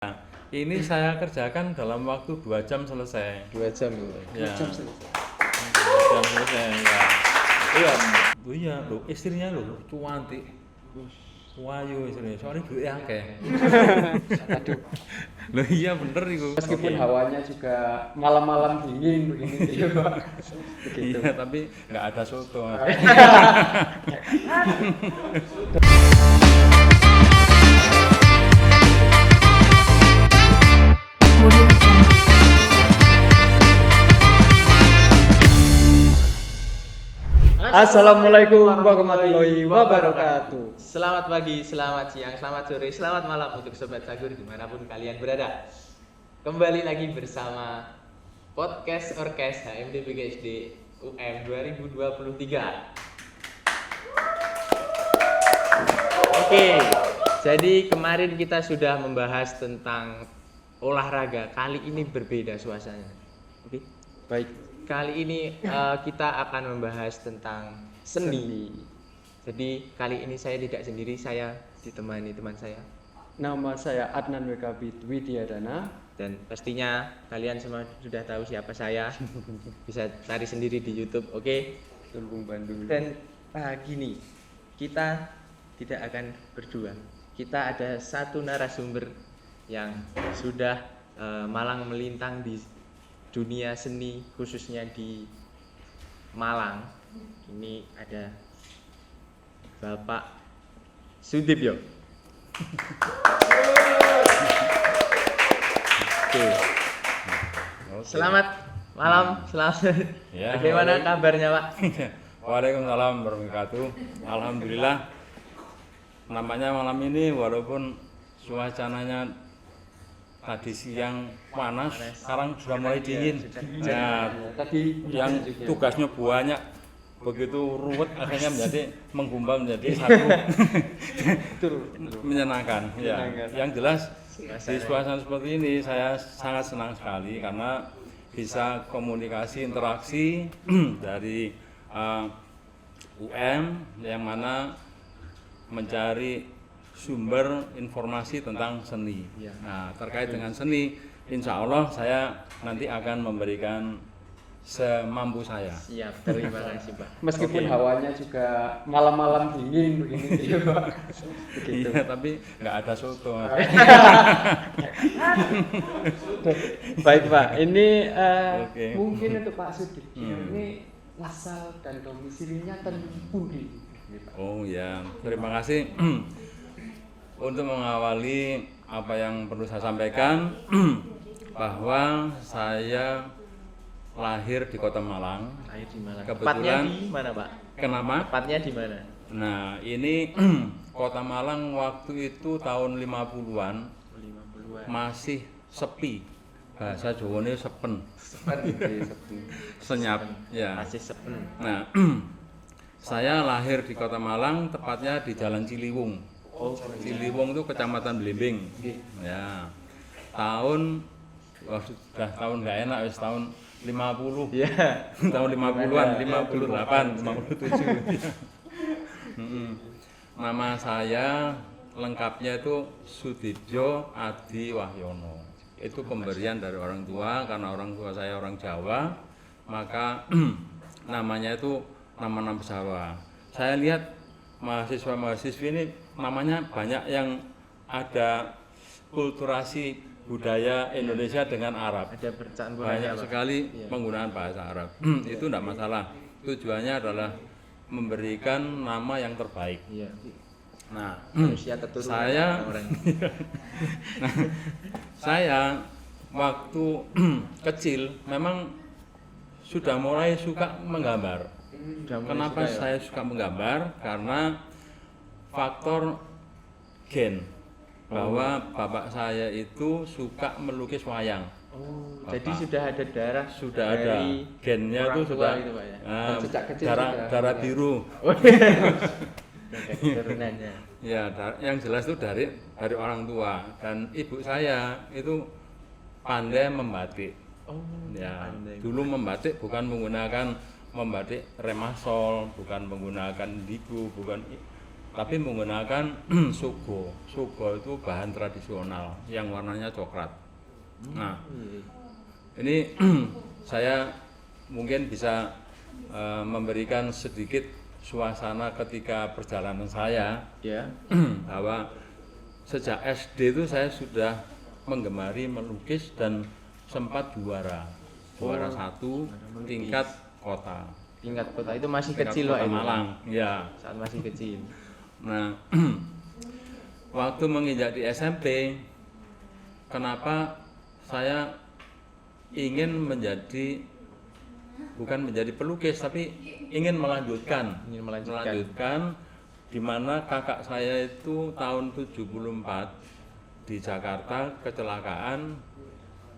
Nah, ini saya kerjakan dalam waktu 2 jam selesai. 2 jam ya. Ya. 2 jam selesai. 2 jam selesai ya. Iya, iya loh, istrinya loh cuantik. Wayu istrinya, soalnya duitnya akeh. Aduh, Loh iya bener itu. meskipun hawanya juga malam-malam dingin begini gitu, Pak. Begitu. Iya, tapi nggak ada soto. Assalamualaikum warahmatullahi wabarakatuh. Selamat pagi, selamat siang, selamat sore, selamat malam untuk Sobat Sagur dimanapun kalian berada. Kembali lagi bersama Podcast Orkes HMD PGSD UM 2023. Oke, jadi kemarin kita sudah membahas tentang olahraga. Kali ini berbeda suasananya. Oke, Baik, kali ini kita akan membahas tentang seni. Jadi kali ini saya tidak sendiri, saya ditemani teman saya. nama saya Adnan WKB Widyadana. Dan pastinya kalian semua sudah tahu siapa saya. Bisa cari sendiri di YouTube, oke? Tulung Bandung. Dan pagi ini kita tidak akan berdua. Kita ada satu narasumber yang sudah malang melintang di dunia seni, khususnya di Malang. Ini ada Bapak Sudipyo. Oke. Selamat malam, selamat. Ya, Bagaimana waalaikum- kabarnya, Pak? Waalaikumsalam warahmatullahi wabarakatuh. Alhamdulillah. Namanya malam ini walaupun suasananya tadi siang panas, sekarang sudah mulai dingin. Nah, Tadi yang tugasnya banyak begitu ruwet akhirnya menjadi menggumpal menjadi satu. betul. Menyenangkan ya. Menyenangkan. Yang jelas di suasana seperti ini saya sangat senang sekali karena bisa komunikasi interaksi dari UM yang mana mencari sumber informasi tentang seni. Ya. Nah, terkait dengan seni, insya Allah saya nanti akan memberikan semampu saya. Siap, terima kasih, Pak. Meskipun Oke. hawanya juga malam-malam dingin begini gitu, Pak. Begitu. Iya, tapi nggak ada soto. Baik Pak, ini Oke. mungkin untuk Pak Sudip, Hmm. ini asal dan domisilinya ten pundi? Pak. Oh ya, terima kasih untuk mengawali apa yang perlu saya sampaikan bahwa saya lahir di Kota Malang. Lahir di Malang. Kebetulan- Tepatnya di mana, Pak? Kenapa? Tepatnya di mana? Nah, ini Kota Malang waktu itu tahun 50-an 50-an. masih sepi. Bahasa Jawane sepen, Seperti senyap ya. Masih sepen. Nah, saya lahir di Kota Malang, tepatnya di Jalan Ciliwung. Oh, Ciliwung itu Kecamatan Blimbing. Ya. Tahun sudah tahun nggak enak wis tahun 50. Ya. Tahun 50-an, 58, 57. Nama saya lengkapnya itu Sudipyo Adi Wahyono. Itu pemberian dari orang tua karena orang tua saya orang Jawa, maka namanya itu nama-nama Jawa. Saya lihat mahasiswa-mahasiswi ini namanya banyak yang ada kulturasi budaya Indonesia dengan Arab. Ada bercampur Banyak Pak. sekali Iya. penggunaan bahasa Arab. Itu tidak masalah. Tujuannya adalah memberikan nama yang terbaik. Iya. Nah, Manusia keturunan saya orang. saya waktu kecil memang sudah mulai suka menggambar. Kenapa saya suka menggambar? Karena faktor gen, bahwa bapak saya itu suka melukis wayang. Oh, Bapak. jadi sudah ada darah Sudah ada dari gennya orang itu tua sudah itu, Pak, ya? Sejak kecil darah sudah. darah biru. Ada keturunannya. Ya, yang jelas itu dari orang tua, dan ibu saya itu pandai membatik. Oh, Ya, pandai. dulu membatik bukan menggunakan membatik remasol, bukan menggunakan indigo, bukan tapi menggunakan sugo. Sugo itu bahan tradisional yang warnanya coklat. Nah, ini saya mungkin bisa memberikan sedikit suasana ketika perjalanan saya Ya. bahwa sejak SD itu saya sudah menggemari melukis dan sempat juara satu tingkat kota. Tingkat kota itu masih Tingkat kecil kota Pak, Ibu? Malang, ya. Saat masih kecil. Nah, waktu menginjak di SMP, kenapa saya ingin bukan menjadi pelukis, tapi ingin melanjutkan, Ingin melanjutkan. di mana kakak saya itu tahun 74 di Jakarta kecelakaan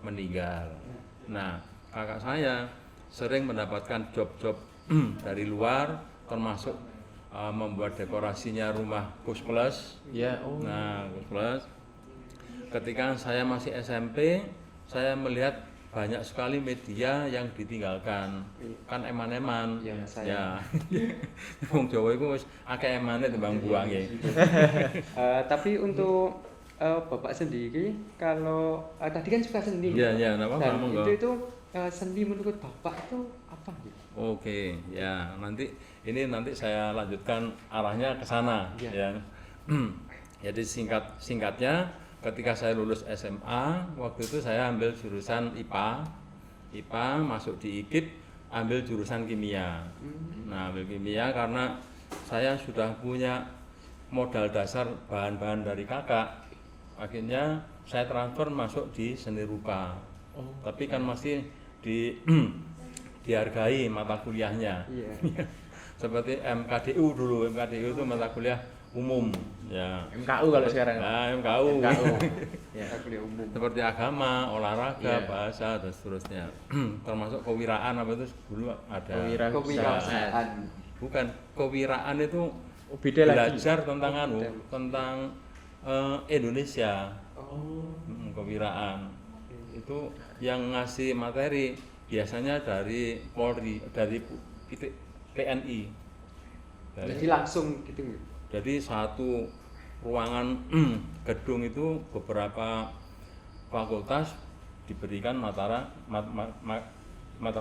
meninggal. Nah, kakak saya sering mendapatkan job-job dari luar, termasuk membuat dekorasinya rumah Kus Plus. Ya, oh. Nah, Kus Plus. Ketika saya masih SMP, saya melihat banyak sekali media yang ditinggalkan, kan eman-eman. Iya, saya. Ya. Wong Jawa itu wis akeh emane timbang buange. Tapi untuk Bapak sendiri, kalau tadi kan suka seni. Iya, iya, enggak apa-apa, Dan monggo. itu seni menurut Bapak itu apa gitu? Oke, ya nanti saya lanjutkan arahnya ke sana, Iya. ya. Jadi singkatnya, ketika saya lulus SMA, waktu itu saya ambil jurusan IPA masuk di IKIP, ambil jurusan kimia. Nah, ambil kimia karena saya sudah punya modal dasar bahan-bahan dari kakak. Akhirnya saya transfer masuk di seni rupa. Tapi kan masih dihargai mata kuliahnya. Iya. Seperti MKDU dulu, MKDU itu mata kuliah umum, ya. MKU kalau sekarang. Nah, MKU. Ya. Kuliah umum. Seperti agama, olahraga, Iya. bahasa dan seterusnya. Termasuk kewiraan apa itu dulu ada. Kewirausahaan. Bukan, kewiraan itu Oh, beda lagi. belajar tentang tentang Indonesia. Oh. Kewiraan. Itu yang ngasih materi biasanya dari Polri, dari TNI. Jadi langsung gitu. Jadi satu ruangan gedung itu beberapa fakultas diberikan mata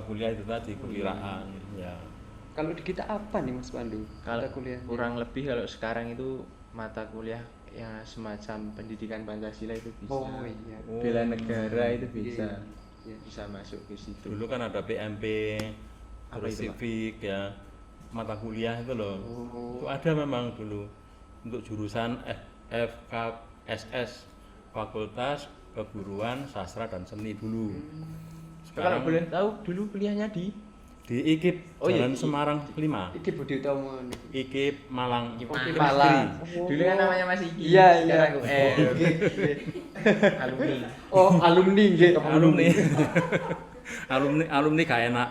kuliah itu tadi kewiraan. Ya. Kalau di kita apa nih Mas Pandu? Kalau Mata kuliah. kurang lebih kalau sekarang itu mata kuliah yang semacam pendidikan Pancasila itu bisa. Oh iya. Bela negara itu bisa. Iya. Bisa masuk ke situ. Dulu kan ada PMP, Apa terus itu, Pak? civic ya, mata kuliah itu loh. Oh. Itu ada memang dulu untuk jurusan FKSS, Fakultas Keguruan Sastra dan Seni dulu. Kalau boleh tahu dulu kuliahnya di di IKIP Oh, iya, Jalan di- Semarang 5. Iki Budi Utomo. IKIP Malang. IKIP Malang. Dulu kan namanya masih Iki. Iya, iya. Sekarang alumni. Oh, alumni nggih. Alumni. alumni gak enak.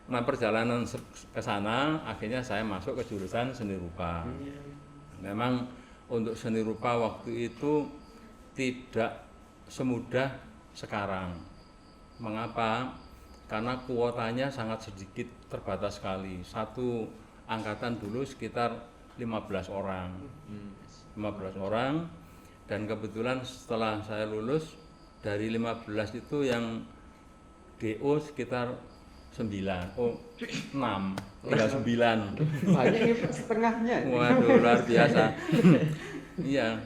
nah perjalanan ke sana akhirnya saya masuk ke jurusan seni rupa. Memang untuk seni rupa waktu itu tidak semudah sekarang. Mengapa? Karena kuotanya sangat sedikit, terbatas sekali. Satu angkatan dulu sekitar 15 orang. 15 orang, dan kebetulan setelah saya lulus dari 15 itu yang DO sekitar 9, 6, tinggal 9. Banyak ya setengahnya. Waduh, luar biasa. Iya,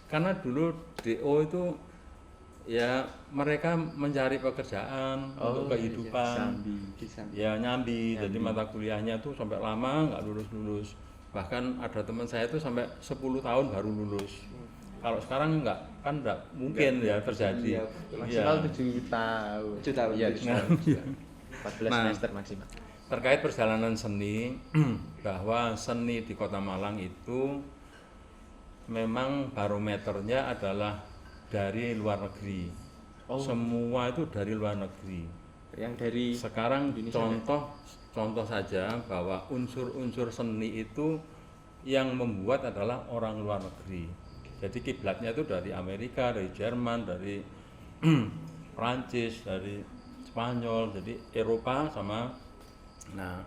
karena dulu DO itu ya mereka mencari pekerjaan untuk kehidupan. Bisa. Ya nyambi, jadi mata kuliahnya tuh sampai lama nggak lulus. Bahkan ada teman saya tuh sampai 10 tahun baru lulus. Kalau sekarang kan nggak mungkin ya terjadi. Maksimal Iya. 7 tahun. 7 tahun. Iya, 7 tahun. 14 Nah. semester maksimal. Terkait perjalanan seni, bahwa seni di Kota Malang itu memang barometernya adalah dari luar negeri. Oh. Semua itu dari luar negeri. Yang dari Sekarang Indonesia contoh saja bahwa unsur-unsur seni itu yang membuat adalah orang luar negeri. Jadi kiblatnya itu dari Amerika, dari Jerman, dari Prancis, dari Spanyol, jadi Eropa sama. Nah,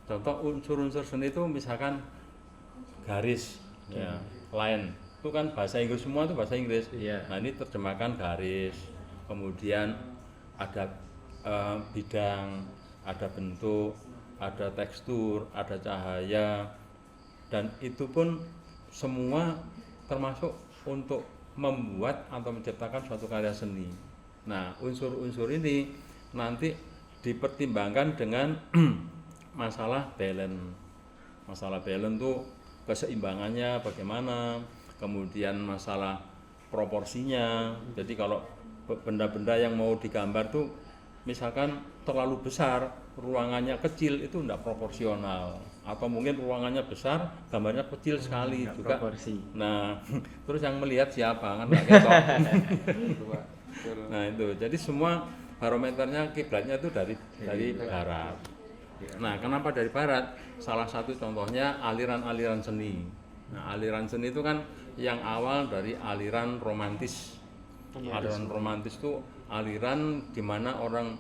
Contoh unsur-unsur seni itu misalkan garis, ya, line. Itu kan bahasa Inggris semua itu bahasa Inggris. Iya. Nah, ini terjemahkan garis. Kemudian ada bidang, ada bentuk, ada tekstur, ada cahaya, dan itu pun semua termasuk untuk membuat atau menciptakan suatu karya seni. Nah, unsur-unsur ini nanti dipertimbangkan dengan masalah balance. Masalah balance tuh keseimbangannya bagaimana, kemudian masalah proporsinya. Jadi kalau benda-benda yang mau digambar tuh misalkan terlalu besar, ruangannya kecil, itu tidak proporsional, atau mungkin ruangannya besar, gambarnya kecil sekali juga. Proporsi. Nah, terus yang melihat siapa kan nggak ketok. Nah itu, jadi semua barometernya kiblatnya itu dari barat. Nah, kenapa dari barat? Salah satu contohnya aliran-aliran seni. Nah, aliran seni itu kan yang awal dari aliran romantis. Aliran romantis itu aliran di mana orang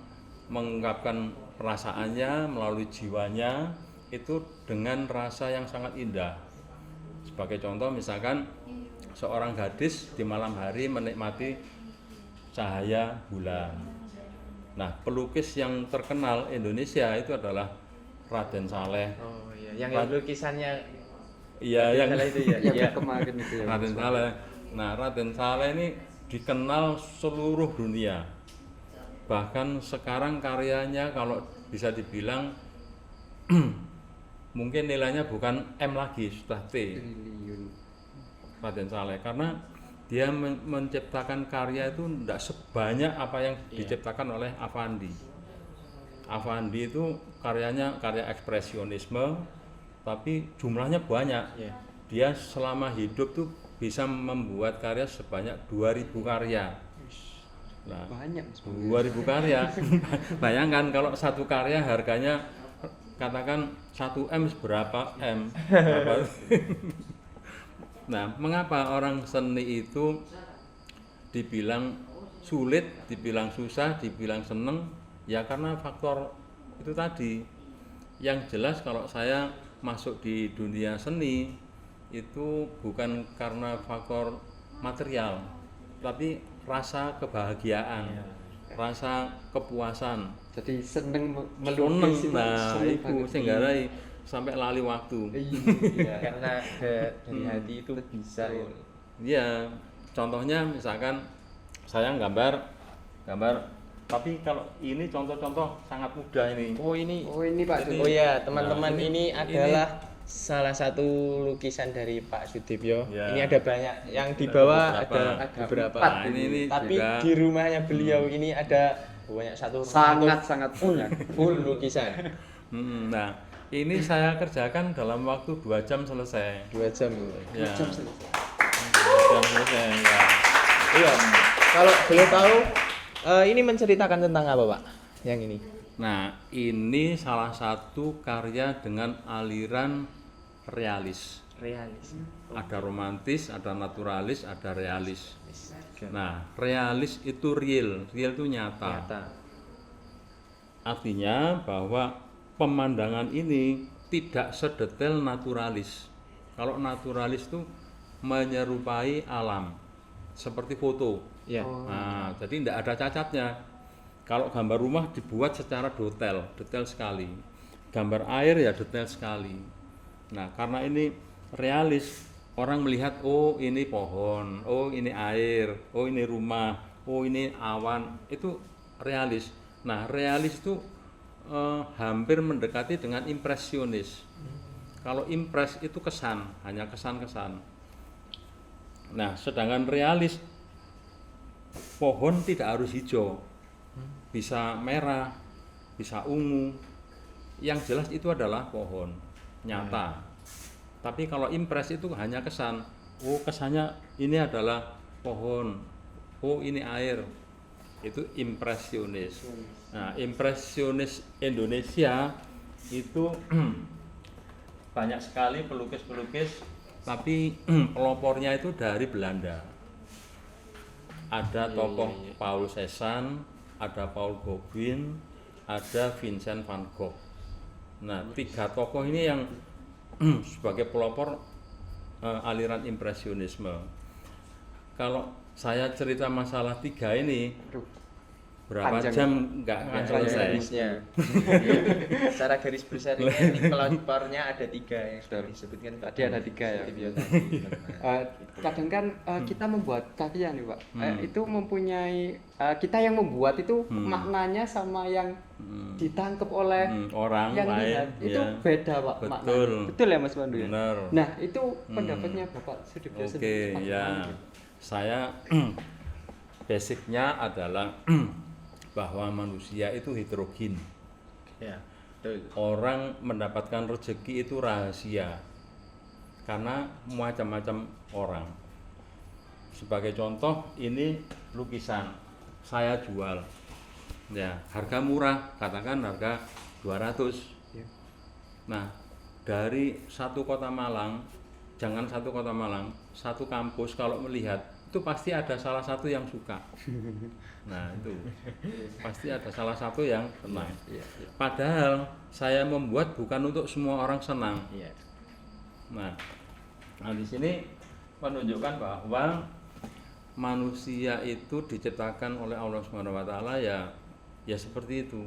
mengungkapkan perasaannya melalui jiwanya itu dengan rasa yang sangat indah. Sebagai contoh misalkan seorang gadis di malam hari menikmati cahaya bulan. Nah, pelukis yang terkenal Indonesia itu adalah Raden Saleh. Oh iya, yang lukisannya Iya, yang Saleh itu ya. Yang Iya. kemarin itu ya. Raden Saleh. Nah, Raden Saleh ini dikenal seluruh dunia. Bahkan sekarang karyanya kalau bisa dibilang mungkin nilainya bukan M lagi, sudah T. Triliun. Raden Saleh, karena dia menciptakan karya itu tidak sebanyak apa yang diciptakan oleh Affandi. Affandi itu karyanya karya ekspresionisme, tapi jumlahnya banyak. Iya. Dia selama hidup tuh bisa membuat karya sebanyak 2000 karya. Nah, Banyak Mas. 2000 karya. Bayangkan kalau satu karya harganya katakan 1 M seberapa M? Berapa? Nah, mengapa orang seni itu dibilang sulit, dibilang susah, dibilang seneng? Ya karena faktor itu tadi. Yang jelas kalau saya masuk di dunia seni itu bukan karena faktor material, tapi rasa kebahagiaan, rasa kepuasan. Jadi seneng Seneng, melukis itu nah seneng itu banget. sehinggarai sampai lali waktu. Iya. Karena dari hati itu bisa. Iya, contohnya misalkan saya gambar, tapi kalau ini contoh-contoh sangat mudah ini. Oh ini. Oh ini Pak Ini- Oh Sudi. ya teman-teman, Nah, ini adalah salah satu lukisan dari Pak Sudibyo. Ya. Ini ada banyak, yang di bawah beberapa. ada beberapa. Empat. Nah, ini Tapi juga di rumahnya beliau ini ada banyak satu Sangat banyak. full lukisan. Nah, ini saya kerjakan dalam waktu 2 jam selesai. 2 jam. Ya, Jam selesai. 2 jam selesai. Ya. Iya. Kalau boleh tahu ini menceritakan tentang apa, Pak? Yang ini. Nah, ini salah satu karya dengan aliran realis. Realis. Ada romantis, ada naturalis, ada realis. Nah, realis itu real itu nyata. Nyata. Artinya bahwa pemandangan ini tidak sedetail naturalis. Kalau naturalis itu menyerupai alam, seperti foto. Ya. Nah, jadi tidak ada cacatnya. Kalau gambar rumah dibuat secara detail sekali. Gambar air ya detail sekali. Nah, karena ini realis, orang melihat oh ini pohon, oh ini air, oh ini rumah, oh ini awan, itu realis. Nah, realis itu hampir mendekati dengan impresionis. Kalau impres itu kesan, hanya kesan-kesan. Nah, sedangkan realis, pohon tidak harus hijau, bisa merah, bisa ungu. Yang jelas itu adalah pohon nyata. Tapi kalau impres itu hanya kesan. Oh, kesannya ini adalah pohon. Oh, ini air. Itu impresionis. Nah, impresionis Indonesia itu banyak sekali pelukis-pelukis, tapi pelopornya itu dari Belanda. Ada tokoh Paul Cézanne, ada Paul Gauguin, ada Vincent van Gogh. Nah, 3 tokoh ini yang sebagai pelopor aliran impresionisme. Kalau saya cerita masalah 3 ini berapa Panjang. jam nggak akan selesai. Garisnya. Secara garis besar ini pelopornya ada 3 yang sudah disebutkan Tadi ada 3 ya. Video tadi, teman-teman. Kadang kan kita membuat karya nih Pak, itu mempunyai kita yang membuat itu maknanya sama yang ditangkap oleh Orang yang lain lihat itu ya. beda Pak Betul. maknanya. Betul ya Mas Pandu ya? Benar. Nah itu pendapatnya Bapak Sudibyo Oke, sendiri. ya. Saya basicnya adalah bahwa manusia itu heterogen. Ya, betul. Orang mendapatkan rezeki itu rahasia karena macam-macam orang. Sebagai contoh, ini lukisan saya jual, ya harga murah, katakan harga 200. Ya. Nah, dari satu kota Malang, jangan satu kota Malang, satu kampus kalau melihat itu pasti ada salah satu yang suka. Nah itu pasti ada salah satu yang senang. Padahal saya membuat bukan untuk semua orang senang. Iya. Nah di sini menunjukkan bahwa manusia itu diciptakan oleh Allah Subhanahu wa taala ya seperti itu.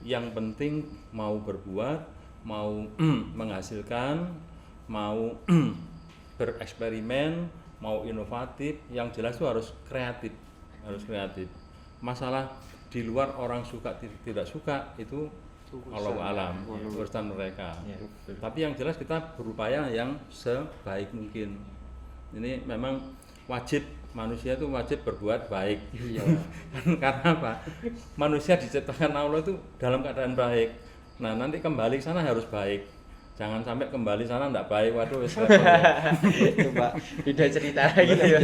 Yang penting mau berbuat, mau menghasilkan, mau bereksperimen, mau inovatif, yang jelas itu harus kreatif. Masalah di luar orang suka tidak suka itu Allahu alam, urusan mereka. Ya, Tapi yang jelas kita berupaya yang sebaik mungkin. Ini memang wajib, manusia itu wajib berbuat baik. Iya. Karena apa? Manusia diciptakan Allah itu dalam keadaan baik. Nah, nanti kembali ke sana harus baik. Jangan sampai kembali sana enggak baik, waduh wis repot. Itu Pak, beda cerita lagi ya.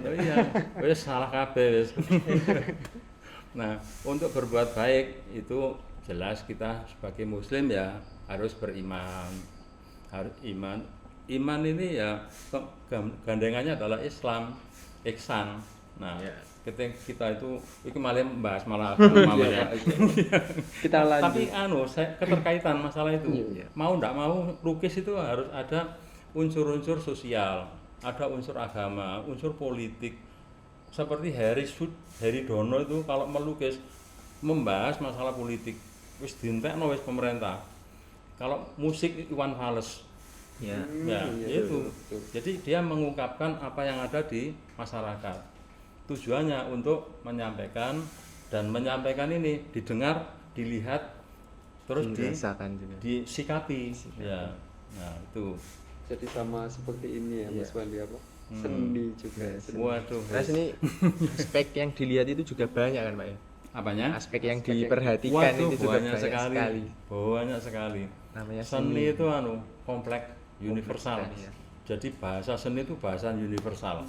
Oh iya, wis salah kabeh wis. Nah, untuk berbuat baik itu jelas kita sebagai muslim ya harus beriman. Harus iman. Iman ini ya gandengannya adalah Islam, ihsan. Nah, Ya. ketika kita itu malah membahas malah agama ya. Kita lanjut. Tapi keterkaitan masalah itu. Iya. Mau enggak mau lukis itu harus ada unsur-unsur sosial, ada unsur agama, unsur politik. Seperti Heri Dono itu kalau melukis membahas masalah politik, wis dintekno wis pemerintah. Kalau musik Iwan Fals. Ya. Ya, iya, itu. betul. Jadi dia mengungkapkan apa yang ada di masyarakat. Tujuannya untuk menyampaikan, dan menyampaikan ini didengar, dilihat, terus Dirasakan juga. disikapi. Ya. Nah, itu. Jadi sama seperti ini ya Mas Iya. Wandi apa? Seni juga. Seni. Waduh. Terus ini aspek yang dilihat itu juga banyak kan Pak ya? Apanya? Aspek yang Aspek yang- diperhatikan Waduh, itu juga banyak sekali. Banyak sekali. Namanya Seni itu kompleks, universal. sekali, ya. Jadi bahasa seni itu bahasa universal.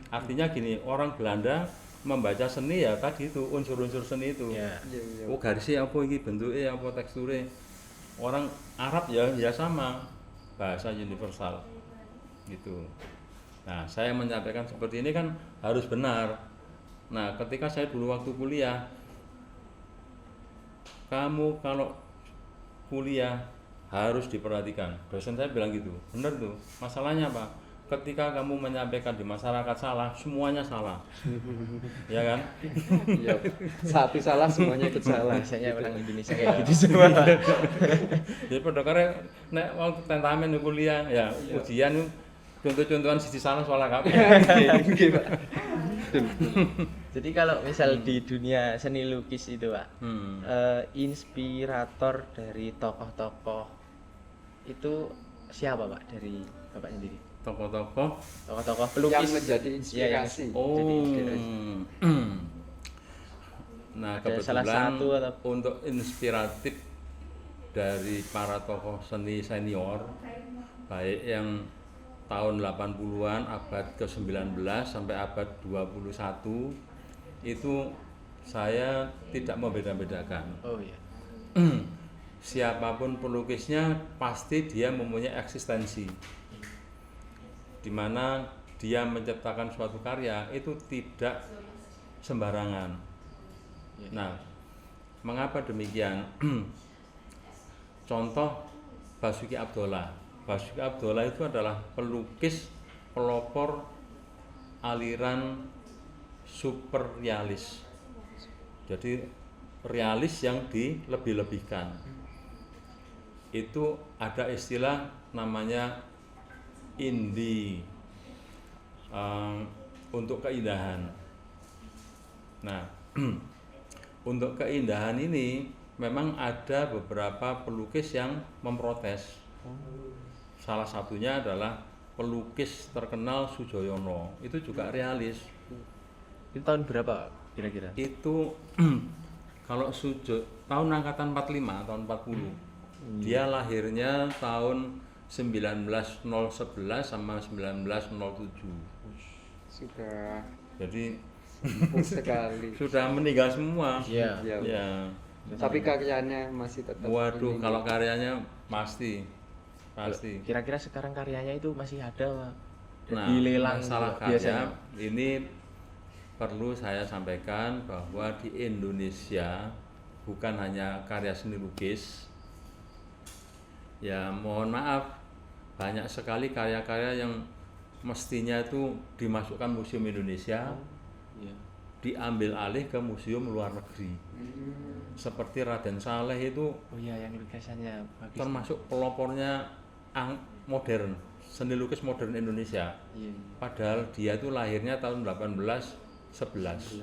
Artinya gini, orang Belanda membaca seni ya tadi itu unsur-unsur seni itu. Ya. Iya, iya. Oh garisnya apa ini, bentuknya apa, teksturnya. Orang Arab ya sama, bahasa universal. Gitu. Nah, saya menyampaikan seperti ini kan harus benar. Nah, ketika saya dulu waktu kuliah, kamu kalau kuliah harus diperhatikan. Dosen saya bilang gitu. Benar tuh. Masalahnya apa? Ketika kamu menyampaikan di masyarakat salah, semuanya salah. Ya kan? Iya. Satu salah semuanya ikut salah. Biasanya orang Indonesia kayak gitu semua. Jadi pada karena nek wong tentamen di kuliah ya ujian itu contoh-contohan sisi salah soal kabeh. Oke, Pak. Jadi kalau misal di dunia seni lukis itu Pak, Hmm. inspirator dari tokoh-tokoh itu siapa Pak dari Bapak sendiri? Tokoh-tokoh. Tokoh-tokoh Yang pelukis menjadi Iya, inspirasi. Oh. Jadi inspirasi. Nah, Ada salah kebetulan satu atau- untuk inspiratif dari para tokoh seni senior baik yang tahun 80-an, abad ke-19 sampai abad 21 itu saya tidak membeda-bedakan. Oh iya. Siapapun pelukisnya pasti dia mempunyai eksistensi, di mana dia menciptakan suatu karya itu tidak sembarangan. Nah, mengapa demikian? contoh Basuki Abdullah. Basuki Abdullah itu adalah pelukis pelopor aliran super realis. Jadi realis yang dilebih-lebihkan. Itu ada istilah namanya indie, untuk keindahan. Nah, untuk keindahan ini memang ada beberapa pelukis yang memprotes. Salah satunya adalah pelukis terkenal Sujoyono. Itu juga realis. Itu tahun berapa kira-kira? Itu kalau tahun angkatan 45, tahun 40. Dia lahirnya tahun 19011 sama 1907. Sudah Jadi empuk sekali. sudah meninggal semua. Iya. Ya. Ya. Tapi karyanya masih tetap. Waduh, ini. kalau karyanya pasti. Kira-kira sekarang karyanya itu masih ada, Pak? Nah, Dilelang masalah juga biasanya. karya ini perlu saya sampaikan bahwa di Indonesia bukan hanya karya seni lukis. Ya, mohon maaf, banyak sekali karya-karya yang mestinya itu dimasukkan Museum Indonesia, Iya. diambil alih ke museum luar negeri. Seperti Raden Saleh itu Oh iya, yang lukisannya bagus. termasuk pelopornya modern, seni lukis modern Indonesia. Iya. Padahal dia itu lahirnya tahun 1811. 18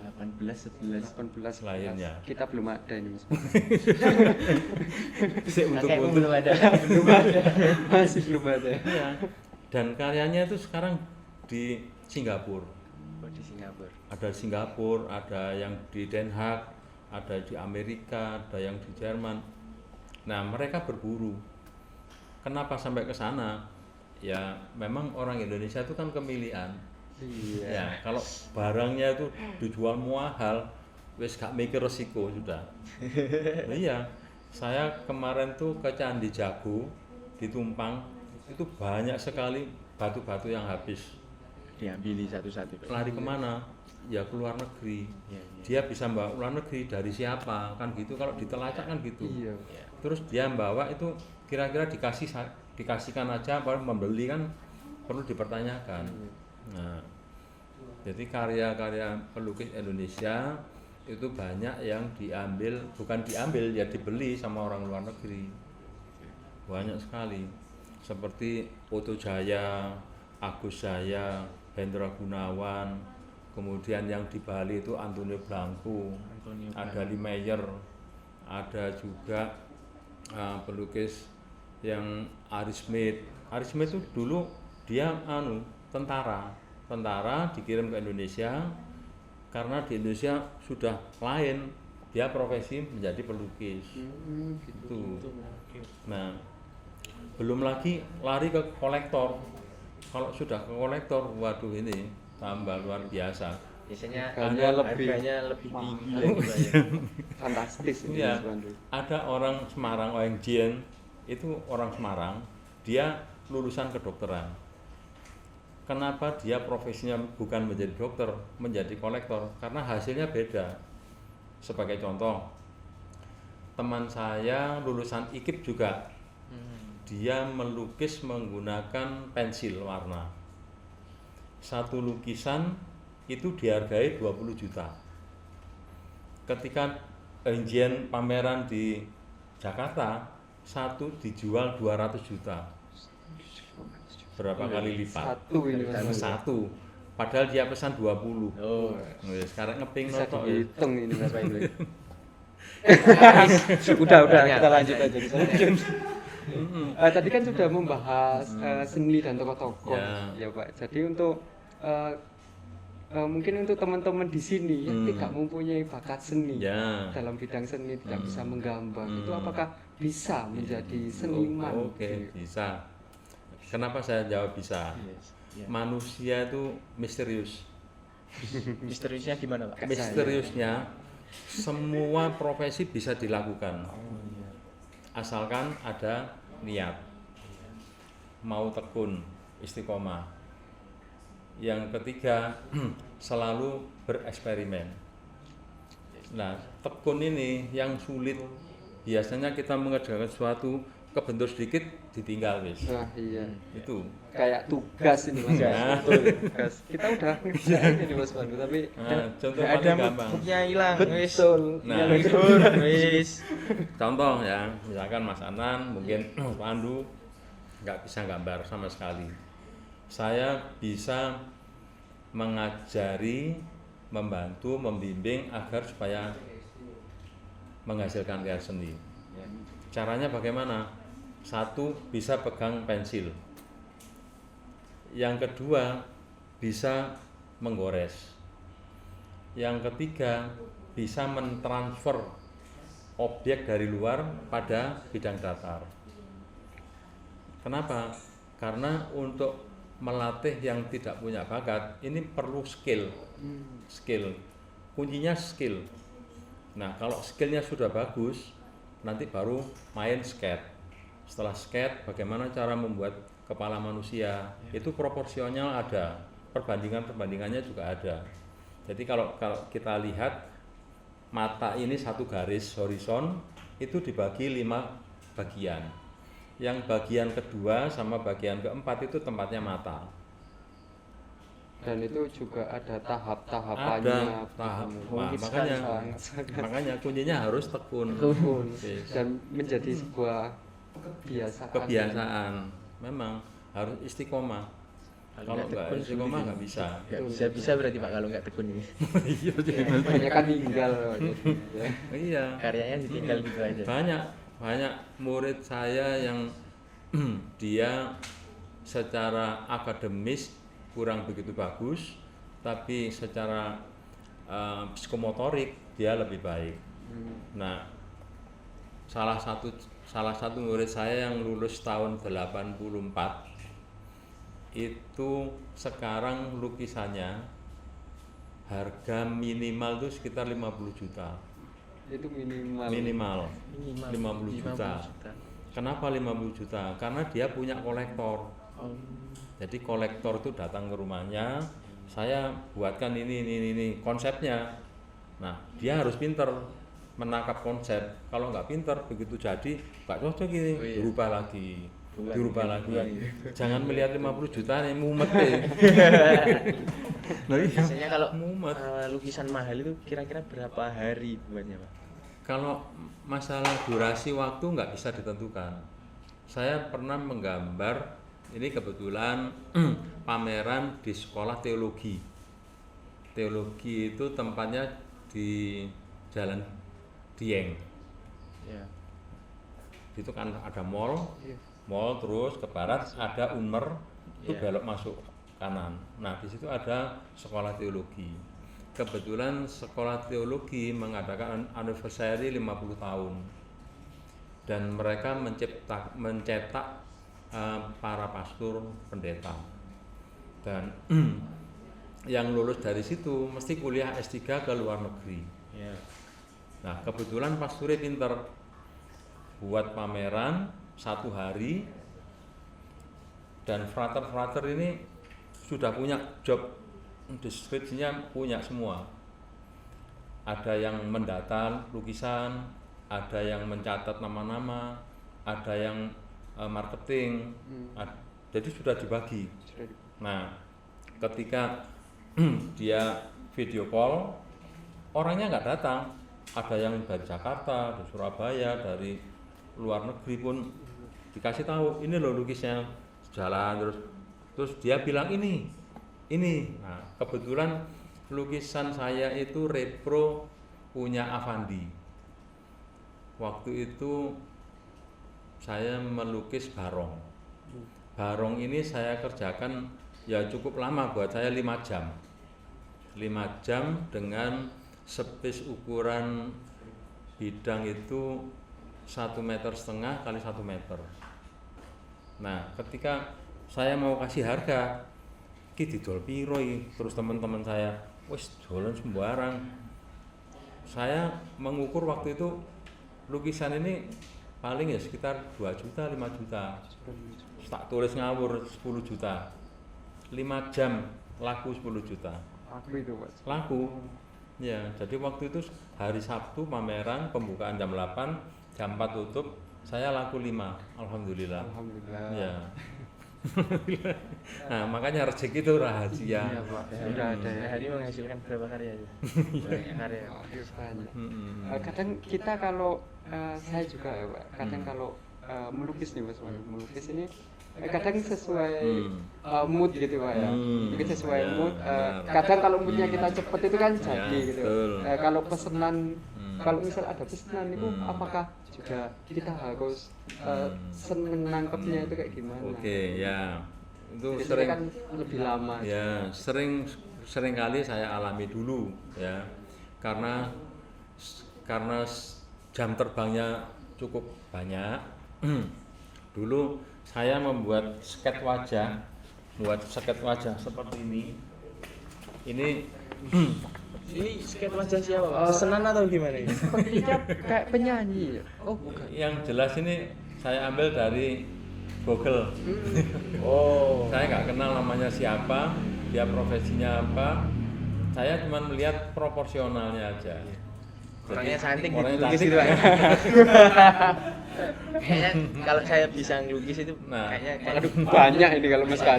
11. Lahirnya. Kita belum ada ini. Kakekmu belum ada. Masih belum ada. Iya. Dan karyanya itu sekarang di Singapura. Oh, di Singapura. Ada di Singapura, ada yang di Den Haag, ada di Amerika, ada yang di Jerman. Nah, mereka berburu. Kenapa sampai ke sana? Ya, memang orang Indonesia itu kan kemilian. Iya. Ya, kalau barangnya itu dijual mahal, wis gak mikir resiko sudah. Nah, iya, saya kemarin tuh ke Candi Jago di Tumpang, itu banyak sekali batu-batu yang habis. Diambili satu-satu, Pak. Lari kemana? Ya ke luar negeri. Iya, iya. Dia bisa bawa luar negeri dari siapa? Kan gitu, kalau ditelacak kan gitu. Iya. Terus dia bawa itu kira-kira dikasihkan aja, baru membeli kan perlu dipertanyakan. Nah, jadi karya-karya pelukis Indonesia itu banyak yang diambil, bukan diambil ya dibeli sama orang luar negeri. Banyak sekali. Seperti Oto Jaya, Agus Jaya, Hendra Gunawan, kemudian yang di Bali itu Antonio Blanco, ada Lee Meyer, ada juga pelukis yang Aris Smith. Aris Smith itu dulu dia tentara dikirim ke Indonesia karena di Indonesia sudah lain, dia profesi menjadi pelukis. Gitu. Nah, belum lagi lari ke kolektor. Kalau sudah ke kolektor, waduh ini tambah luar biasa. Biasanya Harganya lebih mahal. tinggi lagi, Pak, ya. Fantastis ini Iya, Mas Pandu. ada orang Semarang, orang Jien, itu orang Semarang, dia lulusan kedokteran. Kenapa dia profesinya bukan menjadi dokter, menjadi kolektor? Karena hasilnya beda. Sebagai contoh, teman saya lulusan IKIP juga, dia melukis menggunakan pensil warna. Satu lukisan itu dihargai 20 juta. Ketika Jien pameran di Jakarta, satu dijual 200 juta. Berapa kali lipat? Satu ini Mas Pandu. Satu. Padahal dia pesan 20. Oh. Sekarang ngeping Bisa notok ya. dihitung ini Mas Pandu. Udah kita lanjut aja di sana. Tadi kan sudah membahas seni dan tokoh-tokoh ya Pak. Jadi untuk mungkin untuk teman-teman di sini yang tidak mempunyai bakat seni dalam bidang seni, tidak bisa menggambar, itu apakah bisa menjadi seniman? Oke, bisa. Kenapa saya jawab bisa? Yes. Manusia itu misterius. Misteriusnya gimana, Pak? Misteriusnya semua profesi bisa dilakukan. Asalkan ada niat. Mau tekun, istiqomah. Yang ketiga, selalu bereksperimen. Nah, tekun ini yang sulit biasanya kita mengerjakan sesuatu kebentur sedikit ditinggal wis. Wah, iya. Itu. Kayak tugas ini Mas. Nah. Tugas. Kita udah ngerjain ini Mas Pandu, tapi Contoh Nggak paling ada gampang. moodnya hilang wis. betul. Nah. Iya, Tidur wis. Contoh ya, misalkan Mas Anan mungkin Mas Pandu nggak bisa gambar sama sekali. Saya bisa mengajari, membantu, membimbing agar supaya menghasilkan karya seni. Caranya bagaimana? Satu, bisa pegang pensil. Yang kedua, bisa menggores. Yang ketiga, bisa mentransfer objek dari luar pada bidang datar. Kenapa? Karena untuk melatih yang tidak punya bakat, ini perlu skill. Skill. Kuncinya skill. Nah, kalau skillnya sudah bagus, nanti baru main skate. Setelah skate, bagaimana cara membuat kepala manusia, itu proporsional ada, perbandingannya juga ada. Jadi kalau kita lihat mata ini satu garis horizon, itu dibagi 5 bagian. Yang bagian kedua sama bagian keempat itu tempatnya mata. Dan itu juga ada tahap-tahapannya. Ada tahap. Oh, Makanya kuncinya harus tekun. Dan menjadi sebuah kebiasaan. Memang harus istiqomah. Kalau nggak istiqomah nggak bisa. Nggak bisa berarti Pak kalau nggak tekun ini. Iya, Banyak kan tinggal. iya. Karyanya ditinggal gitu aja. Banyak murid saya yang dia secara akademis kurang begitu bagus, tapi secara psikomotorik dia lebih baik. Nah, salah satu murid saya yang lulus tahun 84 itu sekarang lukisannya harga minimal itu sekitar 50 juta. Itu minimal. Minimal 50 juta. Kenapa 50 juta? Karena dia punya kolektor. Jadi kolektor itu datang ke rumahnya, saya buatkan ini konsepnya. Nah, dia harus pinter menangkap konsep. Kalau nggak pinter, begitu jadi nggak cocok ini, dirubah lagi. Jangan melihat 50 juta nih mumet deh. Nah, iya. Biasanya kalau mumet. lukisan mahal itu kira-kira berapa hari buatnya Pak? Kalau masalah durasi waktu nggak bisa ditentukan. Saya pernah menggambar, ini kebetulan pameran di sekolah teologi. Teologi itu tempatnya di Jalan Dieng. Ya. Itu kan ada mall terus ke barat ada Unmer, itu belok masuk kanan. Nah, di situ ada sekolah teologi. Kebetulan sekolah teologi mengadakan anniversary 50 tahun. Dan mereka mencetak para pastor, pendeta. Dan yang lulus dari situ mesti kuliah S3 ke luar negeri. Ya. Nah, kebetulan pastornya pinter, buat pameran 1 hari, dan frater ini sudah punya job deskripsinya, punya semua. Ada yang mendata lukisan, ada yang mencatat nama-nama, ada yang marketing, jadi sudah dibagi. Nah, ketika dia video call, orangnya nggak datang, ada yang dari Jakarta, dari Surabaya, dari luar negeri pun dikasih tahu, ini loh lukisnya, jalan terus dia bilang ini. Nah, kebetulan lukisan saya itu repro punya Avandi. Waktu itu saya melukis barong. Barong ini saya kerjakan ya cukup lama, buat saya 5 jam. 5 jam dengan space ukuran bidang itu 1,5 meter kali 1 meter. Nah, ketika saya mau kasih harga, ki didol piro iki, terus teman-teman saya, wis dolan sembarang. Saya mengukur waktu itu lukisan ini paling ya sekitar 2 juta, 5 juta. Tak tulis ngawur 10 juta. 5 jam laku 10 juta. Laku itu, Mas. Laku. Ya, jadi waktu itu hari Sabtu pameran, pembukaan jam 8, jam 4 tutup, saya laku 5, alhamdulillah. Alhamdulillah. Ya. Nah, makanya rezeki itu rahasia. Iya, Pak. Sudah ada ya. Hari menghasilkan berapa karya itu? Banyak karya. Banyak. Mm-mm. Kadang kita kalau saya juga ya Pak, kadang kalau melukis nih Mas, melukis ini kadang sesuai mood gitu Pak ya. Mungkin sesuai Ya, mood. benar. Kadang kalau moodnya kita cepet itu kan jadi Ya, gitu. betul. Kalau pesanan, kalau misal ada pesanan itu apakah juga kita harus seneng nangkepnya itu kayak gimana? Oke, ya. Itu Biasanya sering kan lebih lama. ya, sering kali saya alami dulu ya. Karena jam terbangnya cukup banyak. Dulu saya membuat sket wajah, seperti ini. Ini Ini sket wajah siapa, Pak? Pesanan atau gimana ini? Sepertinya kayak penyanyi. Oh, bukan. yang jelas ini saya ambil dari Google. Oh. Saya nggak kenal namanya siapa, dia profesinya apa. Saya cuma melihat proporsionalnya aja. Orangnya cantik orangnya dilukis cantik. itu, Pak. Kayaknya kalau saya bisa ngelukis itu Nah, Aduh, banyak ini kalau Mas Kan.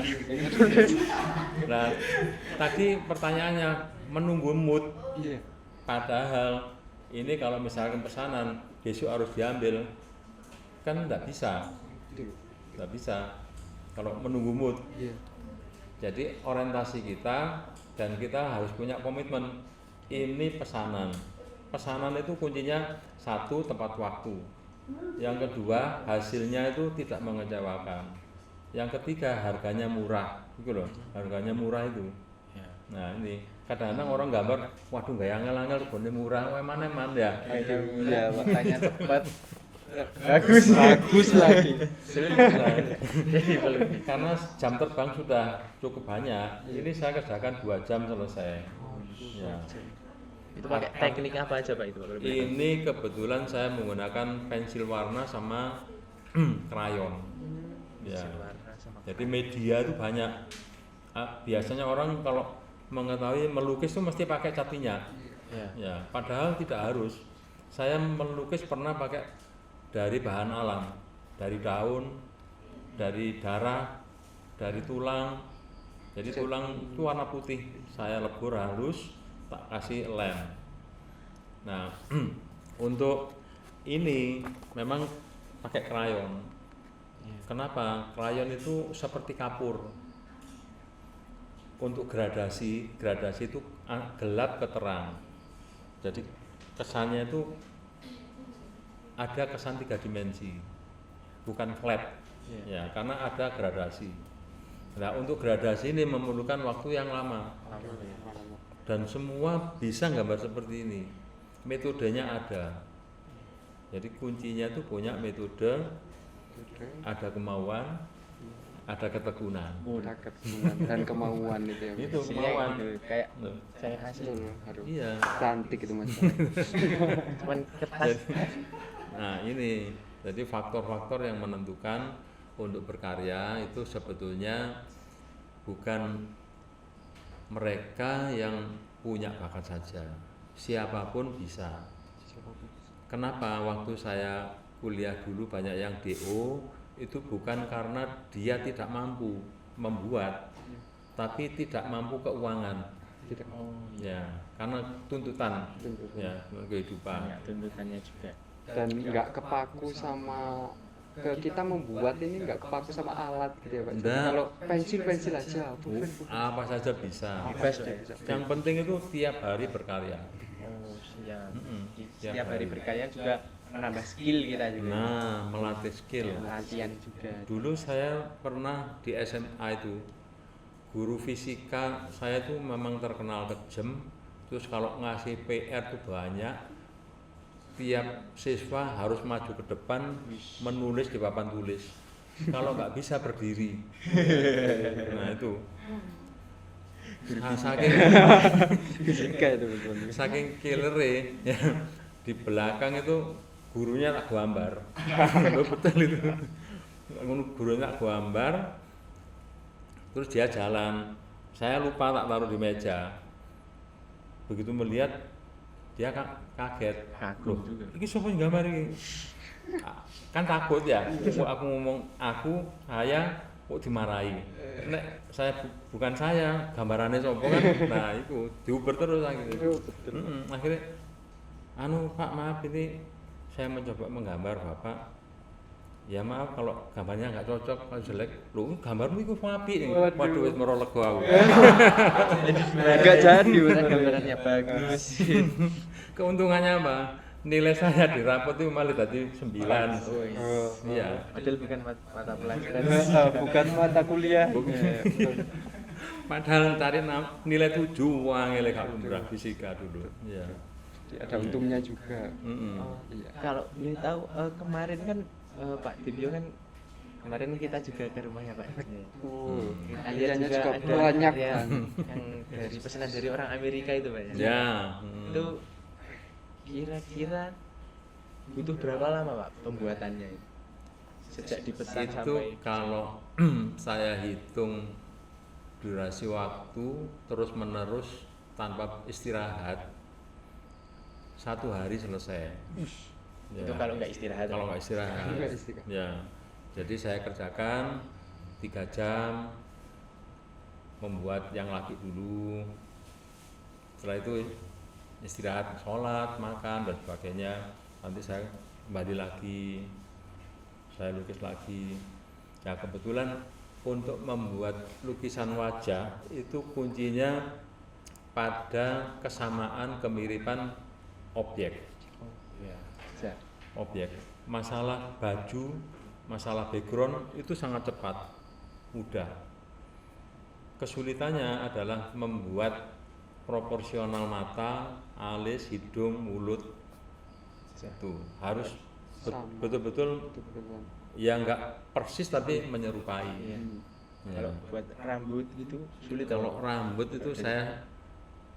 Nah, tadi pertanyaannya menunggu mood. Iya. Padahal ini kalau misalkan pesanan besok harus diambil, kan nggak bisa. Nggak bisa kalau menunggu mood. Iya. Jadi orientasi kita dan kita harus punya komitmen. Ini pesanan. Pesanan itu kuncinya satu, tepat waktu. Yang kedua, hasilnya itu tidak mengecewakan. Yang ketiga, harganya murah. Gitu loh, harganya murah itu. Nah ini kadang-kadang orang gambar, waduh gak angel-angel, regane murah, mana ya. Iya, makanya cepat. Bagus lagi. Karena jam terbang sudah cukup banyak. Ini saya kerjakan 2 jam selesai. Ya. Itu pakai teknik apa aja, Pak, itu, Pak? Ini kebetulan saya menggunakan pensil warna sama krayon. Ya. Jadi media itu banyak. Biasanya orang kalau mengetahui melukis itu mesti pakai cat minyak. Ya, padahal tidak harus. Saya melukis pernah pakai dari bahan alam, dari daun, dari darah, dari tulang. Jadi tulang itu warna putih. Saya lebur halus, tak kasih lem. Nah, untuk ini memang pakai krayon. Kenapa? Krayon itu seperti kapur. Untuk gradasi itu gelap ke terang. Jadi kesannya itu ada kesan 3 dimensi, bukan flat. Ya, karena ada gradasi. Nah, untuk gradasi ini memerlukan waktu yang lama. Dan semua bisa gambar seperti ini. Metodenya ada. Jadi kuncinya itu punya metode, ada kemauan, ada ketekunan. Dan kemauan itu ya. Itu kemauan. Kayak saya kasih Harus Iya. cantik itu Mas. cuman kertas. Nah, ini jadi faktor-faktor yang menentukan untuk berkarya itu sebetulnya bukan mereka yang punya bakat saja, siapapun bisa. Kenapa waktu saya kuliah dulu banyak yang DO itu bukan karena dia tidak mampu membuat, tapi tidak mampu keuangan. Ya, karena tuntutan. Ya, kehidupan. Banyak tuntutannya juga. Dan nggak kepaku sama kita membuat ini nggak kepaku sama alat gitu ya Pak. Jadi Nggak. kalau pensil aja, Apa saja bisa. Bebas deh. Yang penting itu tiap hari berkarya. Oh, siap. Tiap Setiap hari hari. berkarya juga menambah skill kita juga. Nah, melatih skill. latihan juga. Dulu saya pernah di SMA itu, guru fisika saya tuh memang terkenal kejam. Terus kalau ngasih PR tuh banyak, tiap siswa harus maju ke depan menulis di papan tulis. Kalau nggak bisa berdiri. Nah itu. Saking Fisika itu betul. saking killer ya, di belakang itu gurunya tak gambar. Betul itu. Gurunya tak gambar, terus dia jalan. Saya lupa tak taruh di meja. Begitu melihat dia kaget. Kagum Loh, juga. ini siapa yang gambar ini? kan takut ya. Kok aku ngomong saya kok dimarahi. Nek saya bukan saya, gambarannya sopo kan. Nah, itu diuber terus akhirnya. Akhirnya Pak maaf ini saya mencoba menggambar Bapak. Ya maaf kalau gambarnya nggak cocok, kalau jelek. Loh, gambarmu itu apik. Waduh, wis mero lega aku. Enggak jadi gambarannya bagus. Keuntungannya apa? Nilai saya di rapot itu malah tadi 9. Iya. Padahal bukan mata pelajaran. Bukan mata kuliah. Padahal cari nilai 7 wah ngele gak lumrah fisika dulu. Iya. Ada untungnya juga. Iya. Kalau boleh tahu kemarin kan Pak Dibyo kan kemarin kita juga ke rumahnya Pak. Kita lihat juga ada banyak yang dari pesanan dari orang Amerika itu Pak. Ya. Itu kira-kira butuh berapa lama Pak pembuatannya itu? Sejak dipesan Itu sampai kalau saya hitung durasi waktu terus menerus tanpa istirahat 1 hari selesai. itu kalau nggak istirahat. Kalau nggak istirahat. Ya. Jadi saya kerjakan 3 jam membuat yang laki dulu. Setelah itu istirahat, sholat, makan dan sebagainya. Nanti saya kembali lagi, saya lukis lagi. Ya kebetulan untuk membuat lukisan wajah itu kuncinya pada kesamaan kemiripan objek. Objek. Masalah baju, masalah background itu sangat cepat, mudah. Kesulitannya adalah membuat proporsional mata, alis, hidung, mulut itu harus betul-betul ya nggak persis tapi menyerupai. Ya. Kalau buat rambut itu sulit. Kalau rambut itu saya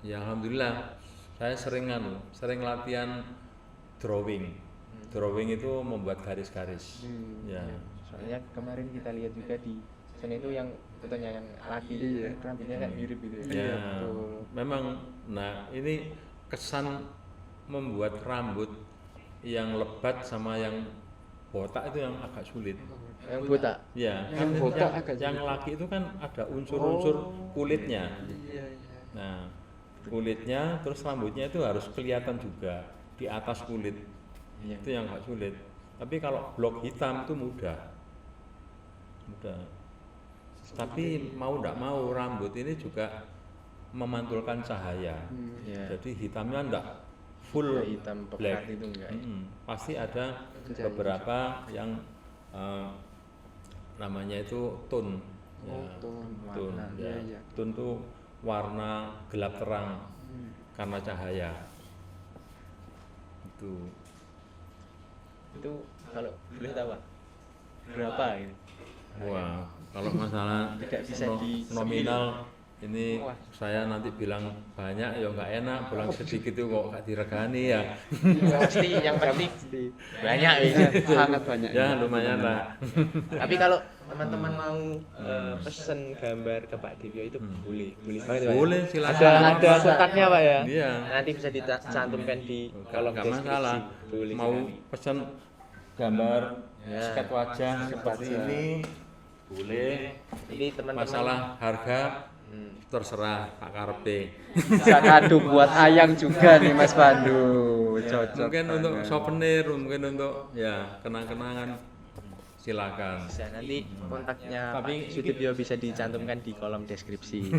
ya alhamdulillah saya sering latihan drawing. Drawing itu membuat garis-garis. Ya. Soalnya kemarin kita lihat juga di sana itu yang fotonya yang laki rambutnya kan mirip gitu ya. Ya, memang. Nah ini kesan membuat rambut yang lebat sama yang botak itu yang agak sulit. Yang botak? Ya, Yang kan botak agak yang laki itu kan ada unsur-unsur kulitnya. Nah, kulitnya terus rambutnya itu harus kelihatan juga di atas kulit. Itu yang agak sulit. Tapi kalau blok hitam itu mudah. Tapi mau tidak mau rambut ini juga memantulkan cahaya. Jadi hitamnya enggak full hitam black. Itu enggak. Pasti ada beberapa yang namanya itu tone. Tone itu warna gelap terang karena cahaya. Itu kalau boleh tahu berapa ini? Wah, kalau masalah tidak bisa nominal ini saya nanti bilang banyak ya nggak enak, bilang sedikit itu kok nggak diregani ya. Pasti yang pasti banyak ini. Sangat banyak. Ya lumayan lah. Tapi kalau teman-teman mau pesen gambar ke Pak Dibyo itu boleh banget Pak. Boleh silakan. Ada kontaknya Pak ya. Iya. Nanti bisa dicantumkan di Kalau nggak masalah. Mau pesan gambar sket wajah seperti ini boleh. Ini teman-teman Masalah harga terserah Pak Karepe. Bisa kado buat Ayang juga nih Mas Pandu. Cocok. Mungkin untuk souvenir, mungkin untuk ya kenang-kenangan. Silakan. bisa nanti kontaknya Pak Sudibyo bisa dicantumkan di kolom deskripsi.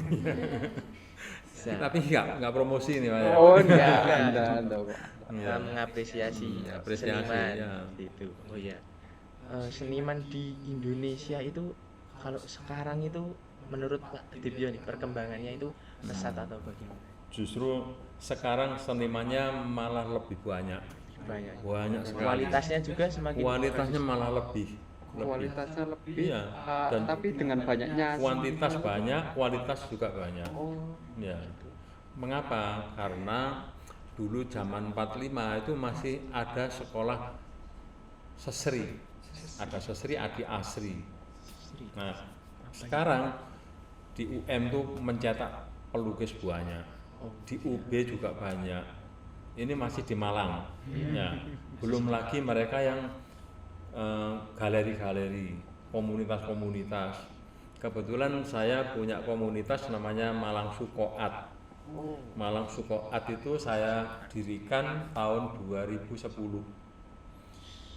Tapi nggak promosi nih Pak ya. Oh enggak, Anda Pak. Mengapresiasi seniman itu. Oh iya. Seniman di Indonesia itu kalau sekarang itu menurut Pak Dibyo nih perkembangannya itu pesat atau bagaimana? Justru sekarang senimannya malah lebih banyak sekali. Kualitasnya juga semakin Kualitasnya malah lebih. Kualitasnya lebih. Iya. Dan tapi dengan banyaknya kuantitas banyak, kualitas juga banyak. Oh. Ya. Mengapa? Karena dulu zaman 45 itu masih ada sekolah sesri. Ada sesri, Adi Asri. Nah, sekarang di UM tuh mencetak pelukis banyak, di UB juga banyak. Ini masih di Malang, ya. Belum lagi mereka yang galeri-galeri, komunitas-komunitas. Kebetulan saya punya komunitas namanya Malang Sukoat. Malang Sukoat itu saya dirikan tahun 2010.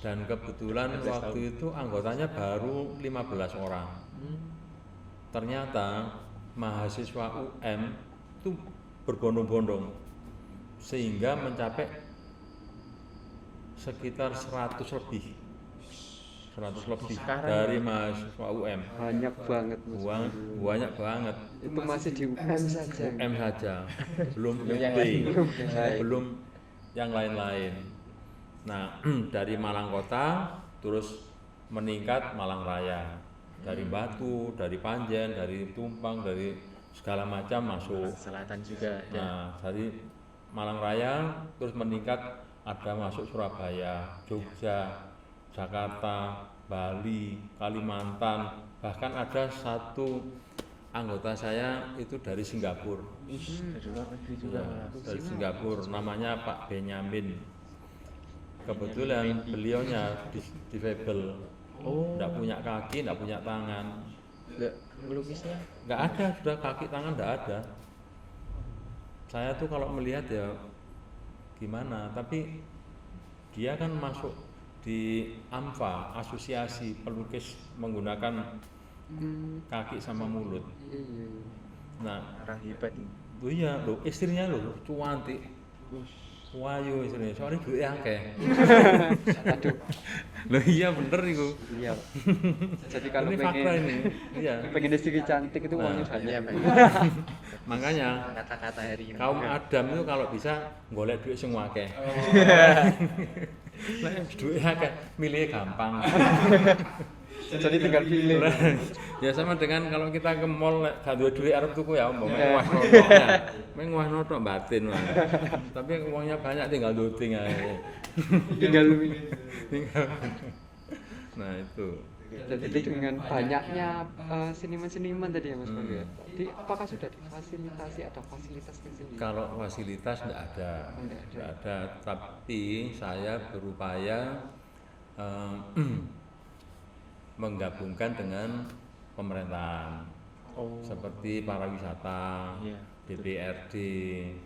Dan kebetulan waktu itu anggotanya baru 15 orang. Ternyata mahasiswa UM itu berbondong-bondong sehingga mencapai sekitar 100 lebih dari mahasiswa UM. Banyak banget Mas. Banyak banget. Itu masih di UM saja. UM saja, belum yang UB, lain. belum yang lain-lain. Nah, dari Malang Kota terus meningkat Malang Raya, dari Batu, dari Panjen, dari Tumpang, dari segala macam masuk. Selatan juga ada. Nah, dari Malang Raya terus meningkat, ada masuk Surabaya, Jogja, Jakarta, Bali, Kalimantan, bahkan ada satu anggota saya itu dari Singapura. Dari luar negeri juga. Ya, dari Singapura, namanya Pak Benyamin. Kebetulan beliaunya difabel, tidak punya kaki, tidak punya tangan. Melukisnya Nggak ada, sudah kaki tangan nggak ada. Saya tuh kalau melihat ya gimana, tapi dia kan masuk di AMFA, Asosiasi Pelukis Menggunakan Kaki sama Mulut. Iya. Nah, orang hebat ini. oh iya, loh, istrinya loh cuantik, wayu istrinya, soalnya duitnya akeh. Aduh. Loh iya bener itu. Iya. Jadi kalau Ini fakta pengen ini, iya. pengen istri cantik itu uangnya Nah, banyak. Makanya Kata-kata hari ini. kaum Adam itu kalau bisa golek duit sing akeh. Nek duit akeh milih gampang. Jadi tinggal pilih. Ya sama dengan kalau kita ke mall nek gak duwe duit arep tuku ya umpama mewah notok. Mewah notok batin wae. Tapi uangnya banyak tinggal doting ae. Tinggal pilih. Tinggal. Nah itu. Jadi dengan banyaknya seniman-seniman tadi ya Mas Pandu ya. Jadi apakah sudah difasilitasi ada fasilitas sendiri? Kalau fasilitas tidak ada, tidak ada. Tapi saya berupaya menggabungkan dengan pemerintahan, seperti pariwisata, Iya. DPRD,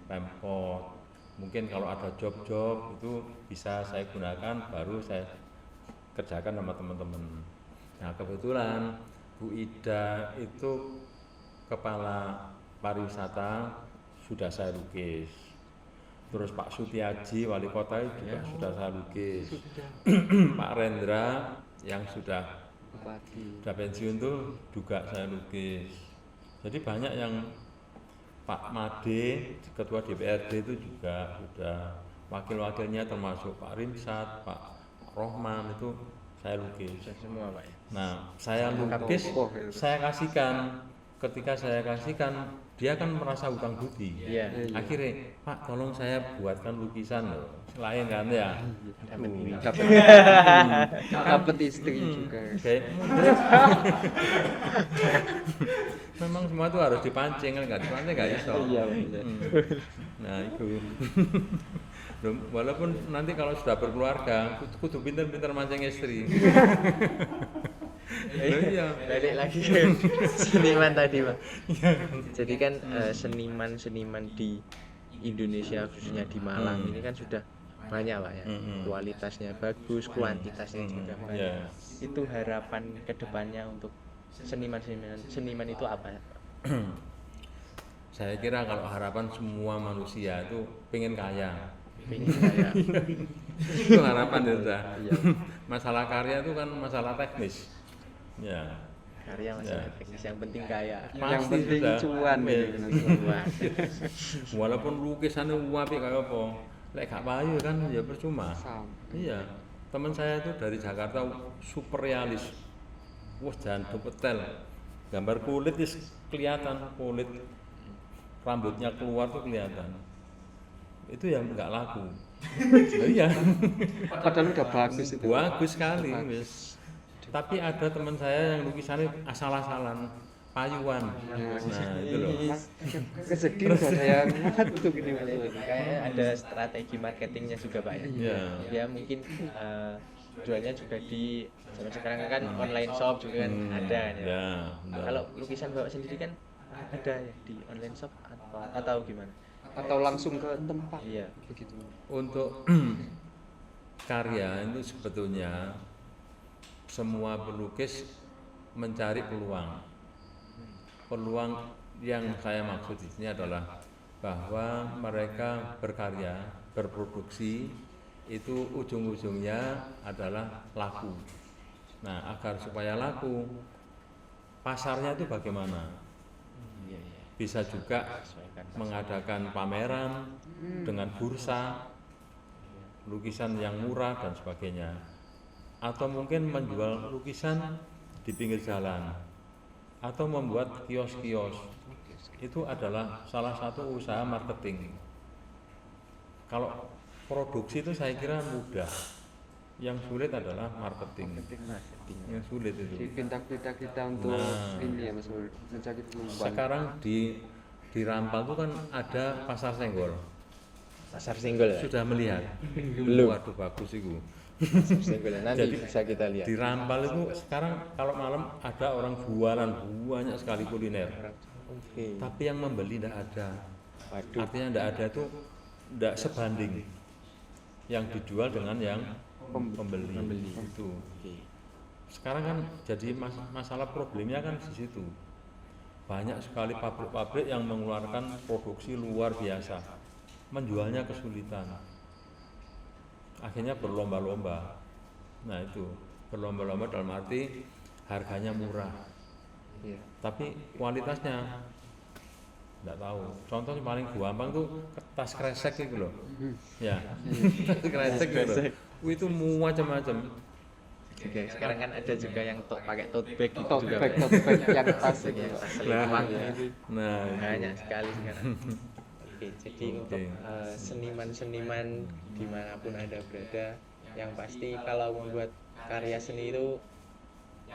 Pemkot. Mungkin kalau ada job-job itu bisa saya gunakan, baru saya kerjakan sama teman-teman. Nah kebetulan Bu Ida itu kepala pariwisata sudah saya lukis. Terus Pak Sutiaji wali kota juga sudah saya lukis. Pak Rendra yang sudah pensiun tuh juga saya lukis. Jadi banyak yang Pak Made ketua DPRD itu juga sudah, wakil-wakilnya termasuk Pak Rimsat, Pak Rohman itu saya lukis. Semua Pak ya. Nah, saya lukis, saya kasihkan. Ketika saya kasihkan, dia kan merasa hutang budi. Iya. Akhirnya, Pak, tolong saya buatkan lukisan loh. Lain kan ya. Dapat istri juga. Oke. Memang semua itu harus dipancing kan, nggak dipancing nggak bisa. Iya, benar. Nah itu. Walaupun nanti kalau sudah berkeluarga, kudu pintar-pintar mancing istri. Iya. Balik lagi ke seniman tadi Pak. Jadi kan seniman-seniman di Indonesia khususnya di Malang ini kan sudah banyak Pak ya. Kualitasnya bagus, kuantitasnya juga banyak. Yeah. Itu harapan kedepannya untuk seniman itu apa ya? Saya kira kalau harapan semua manusia itu pengen kaya. Pengen saya Itu harapan ya. Masalah karya itu kan masalah teknis. Ya. karya masalah teknis, yang penting kaya. Yang Pasti penting sudah. cuan Iya. gitu. Wah, Walaupun lukisannya apik kayak apa, lek gak payu kan ya percuma. Sama. Iya. Teman saya itu dari Jakarta super realis. Wah, jantung petel. Gambar kulit is kelihatan, kulit rambutnya keluar tuh kelihatan. Itu yang nggak laku. Iya. Padahal udah bagus itu. Bagus sekali, wis. Tapi ada teman saya yang lukisannya asal-asalan, payuan. Nah, itu loh. Rezeki udah ada yang ngatur gini Mas. kayak ada strategi marketingnya juga Pak ya. Iya. Ya mungkin jualnya juga di zaman sekarang kan online shop juga kan ada kan ya. Ya, benar. Kalau lukisan Bapak sendiri kan ada ya di online shop atau gimana? Atau langsung ke tempat. Iya. Begitu. Untuk karya itu sebetulnya semua pelukis mencari peluang. Peluang yang saya maksud di sini adalah bahwa mereka berkarya, berproduksi itu ujung-ujungnya adalah laku. Nah, agar supaya laku, pasarnya itu bagaimana? Bisa juga mengadakan pameran dengan bursa, lukisan yang murah dan sebagainya. Atau mungkin menjual lukisan di pinggir jalan, atau membuat kios-kios. Itu adalah salah satu usaha marketing. Kalau produksi itu saya kira mudah, yang sulit adalah marketing. Yang sulit Jadi itu. pinta-pinta kita untuk Nah. ini ya Mas Ul, mencari peluang. Sekarang di Rampal itu kan ada pasar senggol. Pasar single ya? Sudah melihat? Belum. Waduh, bagus itu. Pasar single nanti Jadi, bisa kita lihat. Di Rampal itu sekarang kalau malam ada orang jualan banyak sekali kuliner. Oke. Tapi yang membeli tidak ada. Waduh. Artinya tidak ada itu tidak sebanding yang dijual dengan yang pembeli. Itu. Oke. Sekarang kan jadi masalah problemnya kan di situ. Banyak sekali pabrik-pabrik yang mengeluarkan produksi luar biasa, menjualnya kesulitan. Akhirnya berlomba-lomba. Nah itu berlomba-lomba dalam arti harganya murah, Iya. tapi kualitasnya nggak tahu. Contoh yang paling gampang tuh tas kresek itu loh, ya tas kresek itu loh. Itu macam-macam. Juga sekarang kan ada juga yang pakai tote bag gitu Tote juga. bag Pak. yang tas Yang itu. tas selipang ya. Nah Banyak sekali sekarang. Oke, jadi Oke. untuk seniman-seniman dimanapun Anda berada, yang pasti kalau membuat karya seni itu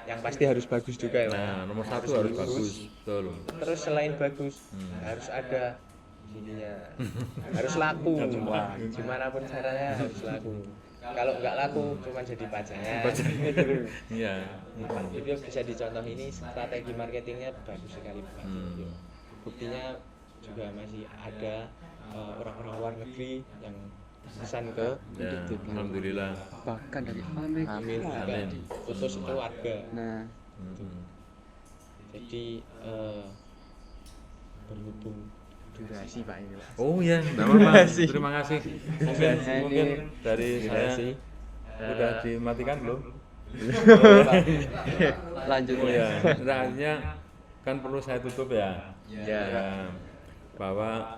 yang pasti harus bagus juga ya Pak. Nah, nomor satu harus bagus, betul. Terus selain bagus harus ada ininya, harus laku. Wah, gimana pun caranya harus laku. Kalau nggak laku cuma jadi pajangan. Iya. Pak Tibio bisa dicontoh, ini strategi marketingnya bagus sekali Pak Tibio. Buktinya juga masih ada orang-orang luar negeri yang pesan ke Ya, alhamdulillah. Bahkan dari Amerika. Amin juga Amin. diutus keluarga. Nah, Jadi berhubung durasi Pak ini Pak. Oh ya, tidak apa-apa. Durasi. Terima kasih. Durasi. Mungkin dari saya Durasi. sudah dimatikan belum? lanjut Oh ya, artinya kan perlu saya tutup ya. Ya. Bahwa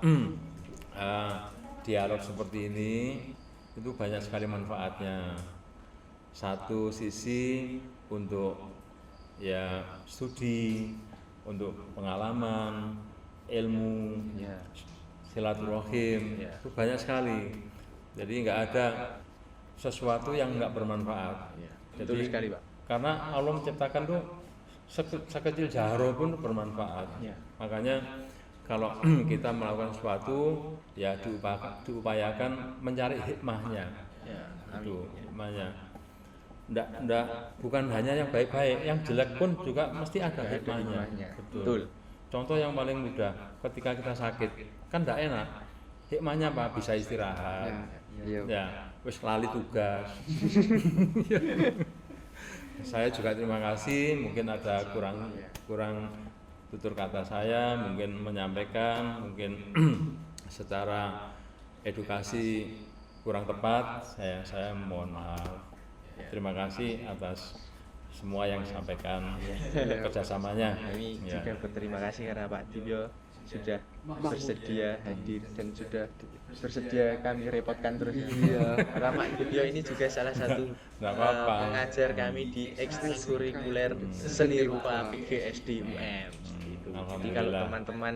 dialog seperti ini itu banyak sekali manfaatnya. Satu sisi untuk ya studi, untuk pengalaman, ilmu, Ya. silaturahim, Ya. itu banyak sekali. Jadi nggak ada sesuatu yang nggak bermanfaat. Ya. Betul sekali Pak. Karena Allah menciptakan tuh sekecil jaro pun bermanfaat. Ya. Makanya kalau kita melakukan sesuatu ya diupayakan mencari hikmahnya. Ya. Itu hikmahnya. Bukan hanya yang baik-baik, yang jelek pun juga mesti ada hikmahnya. hikmahnya. Betul. Betul. Contoh yang paling mudah, ketika kita sakit, kan tidak enak. Hikmahnya apa? Bisa istirahat. Iya. Ya, wis lali tugas. Saya juga terima kasih. Mungkin ada kurang tutur kata saya, mungkin menyampaikan, mungkin secara edukasi kurang tepat. Saya mohon maaf. Terima kasih atas semua yang disampaikan, kerjasamanya. Kami Ya. juga berterima kasih karena Pak Tibio sudah bersedia hadir dan sudah bersedia kami repotkan terus. Iya. Karena Pak Tibio ini juga salah satu Nggak apa-apa. pengajar kami di ekstrakurikuler seni rupa PGSD UM. Gitu. Jadi kalau Alhamdulillah. teman-teman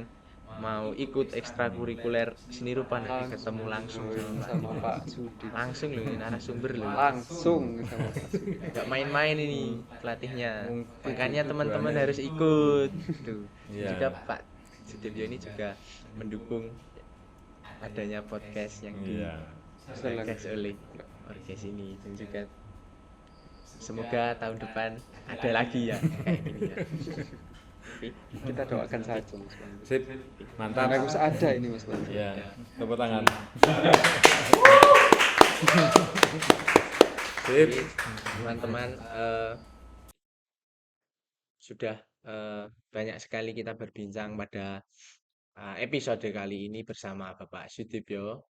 mau ikut ekstrakurikuler seni rupa nanti ketemu langsung sama Pak Sudi. langsung loh ini narasumber loh. Langsung sama Pak Sudi. Nggak main-main ini pelatihnya. Mungkin Makanya itu teman-teman tujuannya. harus ikut. Tuh. Iya. Juga Pak Sutibio ini juga mendukung adanya podcast yang Iya. digagas oleh podcast ini, dan juga Semoga tahun depan ada lagi ya kayak gini ya. Kita doakan saja Mas Pandu. Sip, mantap. Harus ada ini Mas Pandu. Ya, tepuk tangan. Sip. Jadi teman-teman sudah banyak sekali kita berbincang pada episode kali ini bersama Bapak Sudibyo.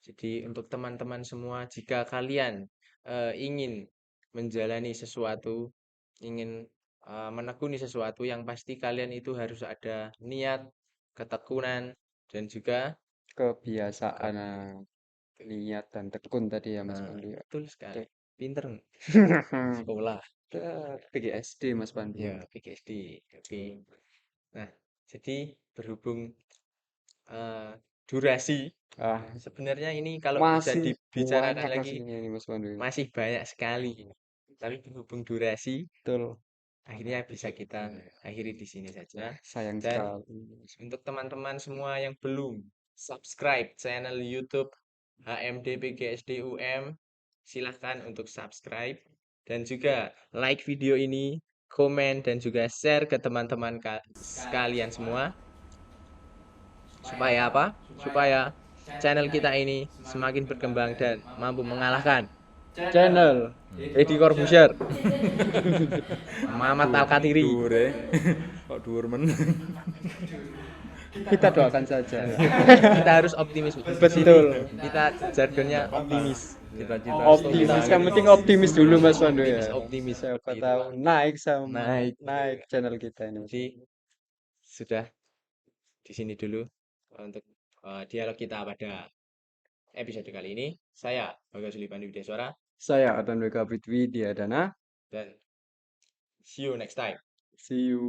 Jadi untuk teman-teman semua, jika kalian ingin menjalani sesuatu, ingin menekuni sesuatu, yang pasti kalian itu harus ada niat, ketekunan, dan juga Kebiasaan, niat dan tekun tadi ya Mas Nah, Pandu ya. betul sekali. Pinter nggak? Sekolah. PGSD Mas Pandu. Ya, PGSD. Oke. Nah, jadi berhubung durasi, Ah, sebenarnya ini kalau bisa masih dibicarakan banyak lagi aslinya ini Mas Pandu ini. masih banyak sekali ini. Tapi berhubung durasi, Betul. akhirnya bisa kita akhiri di sini saja. Sayang Dan sekali. untuk teman-teman semua yang belum subscribe channel YouTube HMD PGSD UM, silahkan untuk subscribe dan juga like video ini, komen dan juga share ke teman-teman sekalian semua. Supaya apa? Supaya channel kita ini semakin berkembang dan mampu mengalahkan Channel Deddy Corbuzier, Muhammad Al-Katiri. Dhuwur e. Kok dhuwur men. kita doakan saja. Kita harus optimis. Betul. Kita jargonnya optimis. Cita-cita Optimis, yang penting optimis dulu Mas Pandu ya. Optimis. Siapa Gitu. tahu naik sama Naik. channel kita ini. Jadi sudah di sini dulu untuk dialog kita pada episode kali ini. Saya Bagas Sulipandi Widyaswara Saya Adnan Weka Pritwi Diadana. dan see you next time. See you.